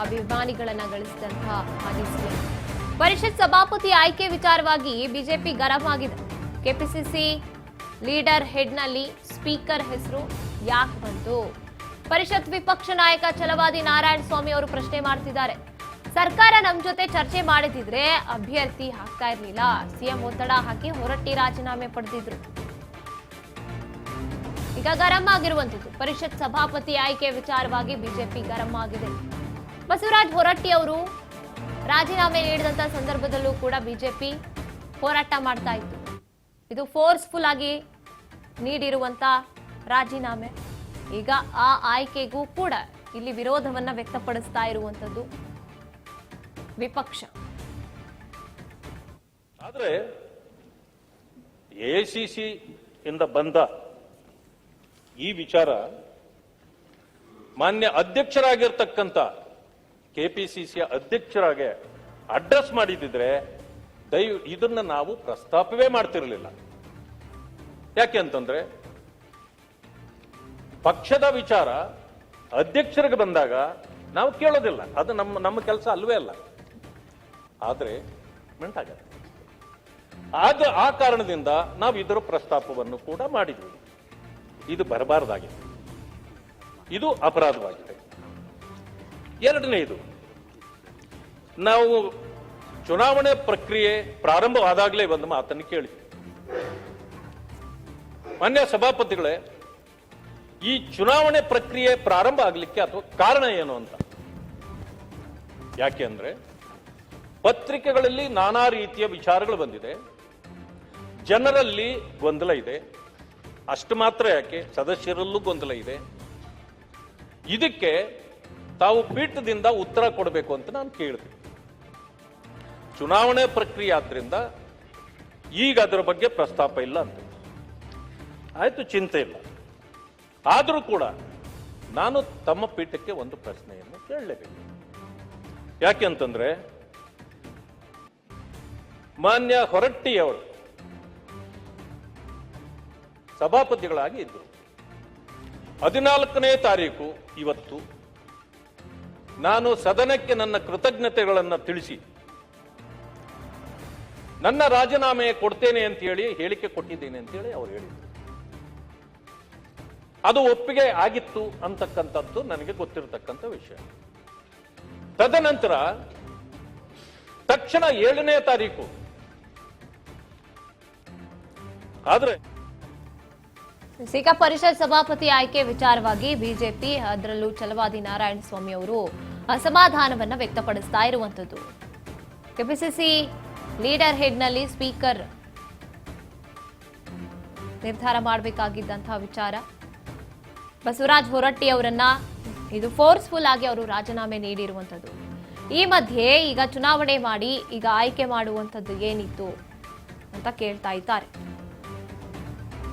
ಅಭಿಮಾನಿಗಳನ್ನ ಗಳಿಸಿದಂತಹ ಮಾಜಿ ಸಿಎಂ. ಪರಿಷತ್ ಸಭಾಪತಿ ಆಯ್ಕೆ ವಿಚಾರವಾಗಿ ಬಿಜೆಪಿ ಗರಂ ಆಗಿದೆ. ಕೆಪಿಸಿಸಿ ಲೀಡರ್ ಹೆಡ್ನಲ್ಲಿ ಸ್ಪೀಕರ್ ಹೆಸರು ಯಾಕೆ ಬಂತು? ಪರಿಷತ್ ವಿಪಕ್ಷ ನಾಯಕ ಛಲವಾದಿ ನಾರಾಯಣ ಸ್ವಾಮಿ ಅವರು ಪ್ರಶ್ನೆ ಮಾಡ್ತಿದ್ದಾರೆ. ಸರ್ಕಾರ ನಮ್ಮ ಜೊತೆ ಚರ್ಚೆ ಮಾಡಿದ್ರೆ ಅಭ್ಯರ್ಥಿ ಹಾಕ್ತಾ ಇರಲಿಲ್ಲ. ಸಿಎಂ ಒತ್ತಡ ಹಾಕಿ ಹೊರಟ್ಟಿ ರಾಜೀನಾಮೆ ಪಡೆದಿದ್ರು. ಈಗ ಗರಂ ಆಗಿರುವಂತದ್ದು ಪರಿಷತ್ ಸಭಾಪತಿ ಆಯ್ಕೆ ವಿಚಾರವಾಗಿ ಬಿಜೆಪಿ ಗರಂ ಆಗಿದೆ. ಬಸವರಾಜ ಹೊರಟ್ಟಿ ಅವರು ರಾಜೀನಾಮೆ ನೀಡಿದಂತ ಸಂದರ್ಭದಲ್ಲೂ ಕೂಡ ಬಿಜೆಪಿ ಹೋರಾಟ ಮಾಡ್ತಾ ಇತ್ತು. ಇದು ಫೋರ್ಸ್ಫುಲ್ ಆಗಿ ನೀಡಿರುವಂತ ರಾಜೀನಾಮೆ. ಈಗ ಆ ಆಯ್ಕೆಗೂ ಕೂಡ ಇಲ್ಲಿ ವಿರೋಧವನ್ನ ವ್ಯಕ್ತಪಡಿಸ್ತಾ ಇರುವಂತದ್ದು ವಿಪಕ್ಷ. ಆದ್ರೆ ಎಐಸಿಸಿ ಇಂದ ಬಂದ ಈ ವಿಚಾರ ಮಾನ್ಯ ಅಧ್ಯಕ್ಷರಾಗಿರ್ತಕ್ಕಂಥ ಕೆಪಿಸಿಸಿಯ ಅಧ್ಯಕ್ಷರಾಗೆ ಅಡ್ರೆಸ್ ಮಾಡಿದ್ರೆ ಇದನ್ನ ನಾವು ಪ್ರಸ್ತಾಪವೇ ಮಾಡ್ತಿರಲಿಲ್ಲ. ಯಾಕೆ ಅಂತಂದ್ರೆ ಪಕ್ಷದ ವಿಚಾರ ಅಧ್ಯಕ್ಷರಿಗೆ ಬಂದಾಗ ನಾವು ಕೇಳೋದಿಲ್ಲ, ಅದು ನಮ್ಮ ಕೆಲಸ ಅಲ್ವೇ ಅಲ್ಲ. ಆದ್ರೆ ಆ ಕಾರಣದಿಂದ ನಾವು ಇದರ ಪ್ರಸ್ತಾಪವನ್ನು ಕೂಡ ಮಾಡಿದ್ವಿ. ಇದು ಬರಬಾರದಾಗಿದೆ, ಇದು ಅಪರಾಧವಾಗಿದೆ. ಎರಡನೇದು, ನಾವು ಚುನಾವಣೆ ಪ್ರಕ್ರಿಯೆ ಪ್ರಾರಂಭವಾದಾಗಲೇ ಒಂದು ಮಾತನ್ನು ಕೇಳಿ, ಮಾನ್ಯ ಸಭಾಪತಿಗಳೇ, ಈ ಚುನಾವಣೆ ಪ್ರಕ್ರಿಯೆ ಪ್ರಾರಂಭ ಆಗಲಿಕ್ಕೆ ಅಥವಾ ಕಾರಣ ಏನು ಅಂತ. ಯಾಕೆ ಅಂದ್ರೆ ಪತ್ರಿಕೆಗಳಲ್ಲಿ ನಾನಾ ರೀತಿಯ ವಿಚಾರಗಳು ಬಂದಿದೆ, ಜನರಲ್ಲಿ ಗೊಂದಲ ಇದೆ. ಅಷ್ಟು ಮಾತ್ರ ಯಾಕೆ, ಸದಸ್ಯರಲ್ಲೂ ಗೊಂದಲ ಇದೆ. ಇದಕ್ಕೆ ತಾವು ಪೀಠದಿಂದ ಉತ್ತರ ಕೊಡಬೇಕು ಅಂತ ನಾನು ಕೇಳಿದೆ. ಚುನಾವಣೆ ಪ್ರಕ್ರಿಯೆ ಆದ್ರಿಂದ ಈಗ ಅದರ ಬಗ್ಗೆ ಪ್ರಸ್ತಾಪ ಇಲ್ಲ ಅಂತ ಆಯ್ತು, ಚಿಂತೆ ಇಲ್ಲ. ಆದರೂ ಕೂಡ ನಾನು ತಮ್ಮ ಪೀಠಕ್ಕೆ ಒಂದು ಪ್ರಶ್ನೆಯನ್ನು ಕೇಳಲೇಬೇಕು. ಯಾಕೆ ಅಂತಂದ್ರೆ ಮಾನ್ಯ ಹೊರಟ್ಟಿಯವರು ಸಭಾಪತಿಗಳಾಗಿ ಇದ್ದರು. 14ನೇ ತಾರೀಕು ಇವತ್ತು ನಾನು ಸದನಕ್ಕೆ ನನ್ನ ಕೃತಜ್ಞತೆಗಳನ್ನು ತಿಳಿಸಿ ನನ್ನ ರಾಜೀನಾಮೆ ಕೊಡ್ತೇನೆ ಅಂತ ಹೇಳಿ ಹೇಳಿಕೆ ಕೊಟ್ಟಿದ್ದೇನೆ ಅಂತ ಹೇಳಿ ಅವರು ಹೇಳಿದರು. ಅದು ಒಪ್ಪಿಗೆ ಆಗಿತ್ತು ಅಂತಕ್ಕಂಥದ್ದು ನನಗೆ ಗೊತ್ತಿರತಕ್ಕಂಥ ವಿಷಯ. ತದನಂತರ ತಕ್ಷಣ 7ನೇ ತಾರೀಕು ಆದ್ರೆ ಈಗ ಪರಿಷತ್ ಸಭಾಪತಿ ಆಯ್ಕೆ ವಿಚಾರವಾಗಿ ಬಿಜೆಪಿ, ಅದರಲ್ಲೂ ಛಲವಾದಿ ನಾರಾಯಣ ಸ್ವಾಮಿ ಅವರು ಅಸಮಾಧಾನವನ್ನ ವ್ಯಕ್ತಪಡಿಸ್ತಾ ಇರುವಂತದ್ದು. ಕೆಪಿಸಿಸಿ ಲೀಡರ್ ಹೆಡ್ನಲ್ಲಿ ಸ್ಪೀಕರ್ ನಿರ್ಧಾರ ಮಾಡಬೇಕಾಗಿದ್ದಂತಹ ವಿಚಾರ. ಬಸವರಾಜ ಹೊರಟ್ಟಿ ಅವರನ್ನ ಇದು ಫೋರ್ಸ್ಫುಲ್ ಆಗಿ ಅವರು ರಾಜೀನಾಮೆ ನೀಡಿರುವಂತದ್ದು. ಈ ಮಧ್ಯೆ ಈಗ ಚುನಾವಣೆ ಮಾಡಿ ಈಗ ಆಯ್ಕೆ ಮಾಡುವಂತದ್ದು ಏನಿತ್ತು ಅಂತ ಕೇಳ್ತಾ ಇದ್ದಾರೆ.